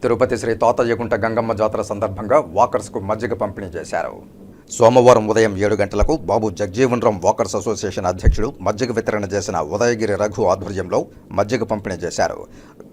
తిరుపతి శ్రీ తాతయ్యగుంట గంగమ్మ జాతర సందర్భంగా వాకర్స్కు మజ్జిగ పంపిణీ చేశారు. సోమవారం ఉదయం 7 గంటలకు బాబు జగజీవన్ రామ్ వాకర్స్ అసోసియేషన్ అధ్యక్షుడు మజ్జిగ వితరణ చేసిన ఉదయగిరి రఘు ఆధ్వర్యంలో మజ్జిగ పంపిణీ చేశారు.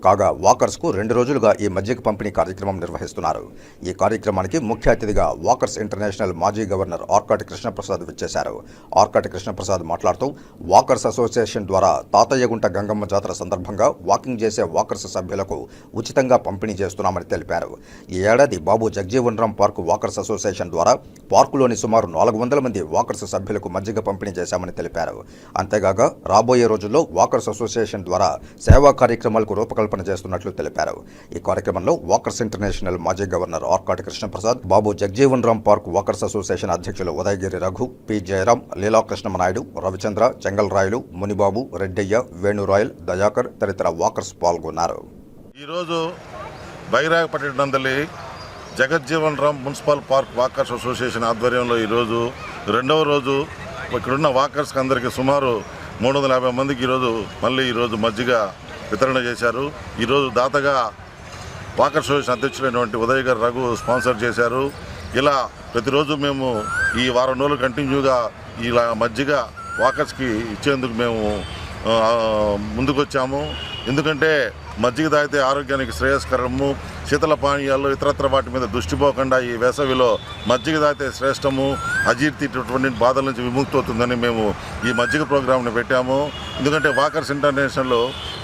కాగా వాకర్స్కు 2 రోజులుగా ఈ మజ్జిగ పంపిణీ కార్యక్రమం నిర్వహిస్తున్నారు. ఈ కార్యక్రమానికి ముఖ్య అతిథిగా వాకర్స్ ఇంటర్నేషనల్ మాజీ గవర్నర్ ఆర్కాటి కృష్ణప్రసాద్ విచ్చేశారు. ఆర్కాటి కృష్ణప్రసాద్ మాట్లాడుతూ వాకర్స్ అసోసియేషన్ ద్వారా తాతయ్యగుంట గంగమ్మ జాతర సందర్భంగా వాకింగ్ చేసే వాకర్స్ సభ్యులకు ఉచితంగా పంపిణీ చేస్తున్నామని తెలిపారు. ఈ ఏడాది Babu Jagjivan Ram park walkers association ద్వారా పార్కులోని సుమారు 400 మంది వాకర్స్ సభ్యులకు మజ్జిగ పంపిణీ చేశామని తెలిపారు. అంతేగాక రాబోయే రోజుల్లో వాకర్స్ అసోసియేషన్ ద్వారా సేవా కార్యక్రమాలకు రూపకల్పన చేస్తున్నట్లు తెలిపారు. ఈ కార్యక్రమంలో వాకర్స్ ఇంటర్నేషనల్ మాజీ governor Arkati Krishnaprasad, Babu Jagjivan Ram park walkers association అధ్యక్షులు ఉదయగిరి రఘు, పి జయరాం, లీలాకృష్ణమనాయుడు, రవిచంద్ర, చెంగల్ రాయులు, మునిబాబు, రెడ్డయ్య, వేణురాయల్, దయాకర్ తదితర వాకర్స్ పాల్గొన్నారు. ఈరోజు బైరాగపట్నందలి Jagjivan Ram municipal park walkers association ఆధ్వర్యంలో ఈరోజు 2వ రోజు ఇక్కడున్న వాకర్స్కి అందరికీ సుమారు 350 మందికి ఈరోజు మజ్జిగ వితరణ చేశారు. ఈరోజు దాతగా వాకర్స్ అసోసియేషన్ అధ్యక్షులైనటువంటి ఉదయగిరి రఘు స్పాన్సర్ చేశారు. ఇలా ప్రతిరోజు మేము ఈ వారం రోజులు కంటిన్యూగా ఇలా మజ్జిగ వాకర్స్కి ఇచ్చేందుకు మేము ముందుకొచ్చాము. ఎందుకంటే మజ్జిగ తాగితే ఆరోగ్యానికి శ్రేయస్కరము. శీతల పానీయాలు ఇతరత్ర వాటి మీద దృష్టి పోకుండా ఈ వేసవిలో మజ్జిగ తాగితే శ్రేష్టము. అజీర్తి ఇటువంటి బాధల నుంచి విముక్తి అవుతుందని మేము ఈ మజ్జిగ ప్రోగ్రాంని పెట్టాము. ఎందుకంటే వాకర్స్ ఇంటర్నేషనల్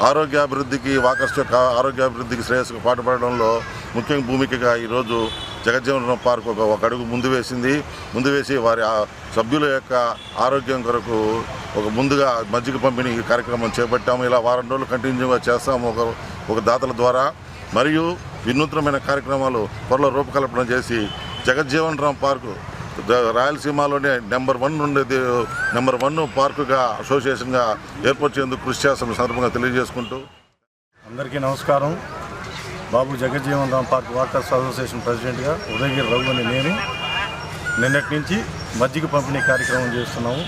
ఆరోగ్యాభివృద్ధికి, వాకర్స్ యొక్క ఆరోగ్యాభివృద్ధికి శ్రేయస్సుకు పాటుపడడంలో ముఖ్య భూమికగా ఈరోజు జగజ్జీవన్ రామ్ పార్క్ ఒక అడుగు ముందు వేసి వారి సభ్యుల యొక్క ఆరోగ్యం కొరకు ముందుగా మజ్జిగ పంపిణీ కార్యక్రమం చేపట్టాము. ఇలా వారం రోజులు కంటిన్యూగా చేస్తాము ఒక దాతల ద్వారా. మరియు వినూత్నమైన కార్యక్రమాలు త్వరలో రూపకల్పన చేసి జగజ్జీవన్ రామ్ పార్కు రాయలసీమలోనే నెంబర్ 1 పార్కుగా అసోసియేషన్గా ఏర్పరిచేందుకు కృషి చేస్తున్న సందర్భంగా తెలియజేసుకుంటూ అందరికీ నమస్కారం. Babu Jagjivan Ram park walkers association ప్రెసిడెంట్గా ఉదయగిరి రఘు అని నేను నిన్నటి నుంచి మజ్జిగ పంపిణీ కార్యక్రమం చేస్తున్నాము.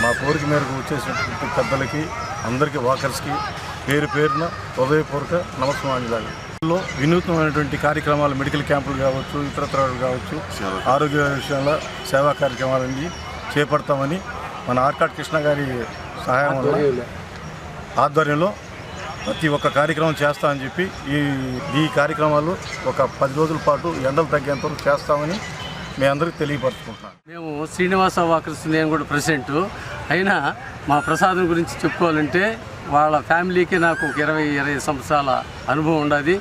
మా కోరిక మేరకు వచ్చేసినటువంటి పెద్దలకి అందరికీ వాకర్స్కి పేరున హృదయపూర్వక నమస్కారాలు. వినూత్నమైనటువంటి కార్యక్రమాలు, మెడికల్ క్యాంపులు కావచ్చు, ఇతరత్రాలు కావచ్చు, ఆరోగ్య విషయంలో సేవా కార్యక్రమాలన్నీ చేపడతామని మన ఆర్కాటి కృష్ణ గారి సహాయం వల్ల ఆధ్వర్యంలో ప్రతి ఒక్క కార్యక్రమం చేస్తామని చెప్పి ఈ కార్యక్రమాలు ఒక 10 రోజుల పాటు ఎండలు తగ్గేంత వరకు చేస్తామని మీ అందరికీ తెలియపరుచుకుంటున్నాను. మేము శ్రీనివాస వాకర్స్, నేను కూడా ప్రెసిడెంట్ అయినా మా ప్రసాదం గురించి చెప్పుకోవాలంటే వాళ్ళ ఫ్యామిలీకి నాకు ఒక 20 సంవత్సరాల అనుభవం ఉండదు.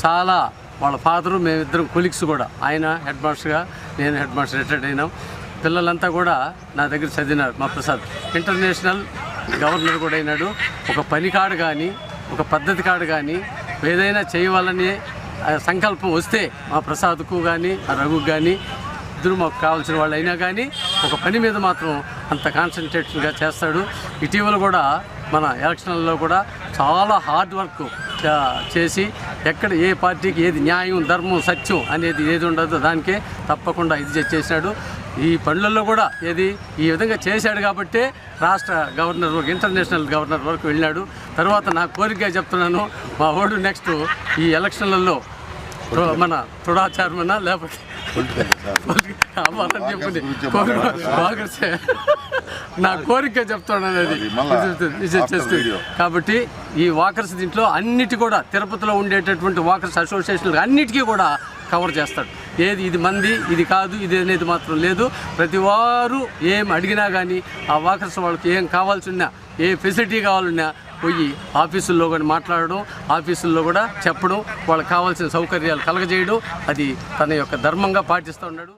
చాలా వాళ్ళ ఫాదరు, మేమిద్దరం కొలీగ్స్ కూడా. ఆయన హెడ్ మాస్టర్గా, నేను హెడ్ మాస్టర్ రిటైర్డ్ అయినాం. పిల్లలంతా కూడా నా దగ్గర చదివినారు. మా ప్రసాద్ ఇంటర్నేషనల్ గవర్నర్ కూడా అయినాడు. ఒక పని కాడు కానీ, ఒక పద్ధతి కాడు కానీ, ఏదైనా చేయవాలని సంకల్పం వస్తే మా ప్రసాద్కు కానీ, ఆ రఘుకు కానీ, ఇద్దరు మాకు కావాల్సిన వాళ్ళు అయినా కానీ ఒక పని మీద మాత్రం అంత కాన్సన్ట్రేషన్గా చేస్తాడు. ఇటీవల కూడా మన ఎలక్షన్లలో కూడా చాలా హార్డ్ వర్క్ చేసి ఎక్కడ ఏ పార్టీకి ఏది న్యాయం, ధర్మం, సత్యం అనేది ఏది ఉండదో దానికే తప్పకుండా ఇది చేశాడు. ఈ పనులలో కూడా ఈ విధంగా చేశాడు కాబట్టే రాష్ట్ర గవర్నర్ వరకు, ఇంటర్నేషనల్ గవర్నర్ వరకు వెళ్ళాడు. తర్వాత నా కోరికగా చెప్తున్నాను, మా ఓడు నెక్స్ట్ ఈ ఎలక్షన్లలో మన తుడా చైర్మన్ లేకపోతే అవ్వాలని చెప్పండి నా కోరిక చెప్తాను అనేది. కాబట్టి ఈ వాకర్స్ దీంట్లో అన్నిటి కూడా తిరుపతిలో ఉండేటటువంటి వాకర్స్ అసోసియేషన్లు అన్నిటికీ కూడా కవర్ చేస్తాడు. ఇది మంది, ఇది కాదు, ఇది అనేది మాత్రం లేదు. ప్రతి వారు ఏం అడిగినా కానీ ఆ వాకర్స్ వాళ్ళకి ఏం కావాల్సిన, ఏ ఫెసిలిటీ కావాలన్నా పోయి ఆఫీసుల్లో కూడా మాట్లాడడం, ఆఫీసుల్లో కూడా చెప్పడం, వాళ్ళకి కావాల్సిన సౌకర్యాలు కలగజేయడం, అది తన యొక్క ధర్మంగా పాటిస్తూ ఉన్నాడు.